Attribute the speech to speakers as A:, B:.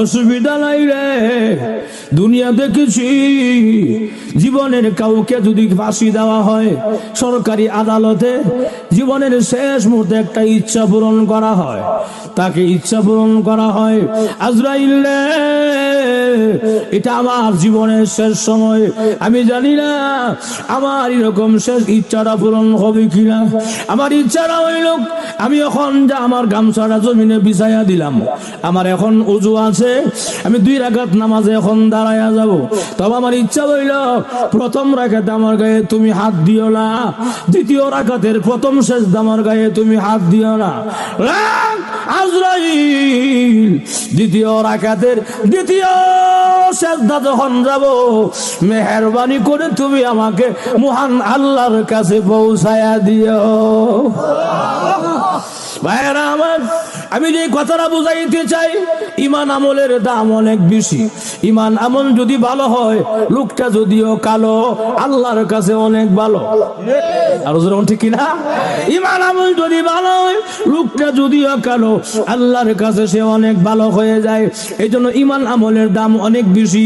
A: অসুবিধা নাই রে, দুনিয়া দেখেছি জীবনের কাউকে যদি ফাঁসি দেওয়া হয় সরকারি আদালতে, জীবনের শেষ মুহূর্তে একটা ইচ্ছা পূরণ করা হয়, তাকে ইচ্ছা পূরণ করা হয়, আজরাইল রে এটা আমার জীবনের শেষ সময়, আমি জানি না আমার এরকম শেষ ইচ্ছাটা পূরণ হবে কিনা। আমার ইচ্ছাটা হইল আমি এখন যা আমার গামছাটা জমিনে বিছাইয়া দিলাম, আমার এখন ওযু আছে, আমি 2 রাকাত নামাজে এখন দাঁড়াইয়া যাব। তবে আমার ইচ্ছা হইল প্রথম রাকাতে আমার গায়ে তুমি হাত দিও না, দ্বিতীয় রাকাতের প্রথম সেজদা আমার গায়ে তুমি হাত দিও না। আজরাইল দ্বিতীয় রাকাতের দ্বিতীয় সেজদা যখন যাব, মেহেরবানি করে তুমি আমাকে মহান আল্লাহর কাছে পৌঁছায়া দিও। ভাইরা আমার, আমি যে কথাটা বুঝাইতে চাই, ঈমান আমলের দাম অনেক বেশি। ঈমান আমল যদি ভালো হয়, লোকটা যদিও কালো, আল্লাহর কাছে অনেক ভালো। আর যেমন ঠিক কিনা, ঈমান আমল যদি ভালো হয়, লোকটা যদিও কালো, আল্লাহর কাছে সে অনেক ভালো হয়ে যায়। এই জন্য ঈমান আমলের দাম অনেক বেশি।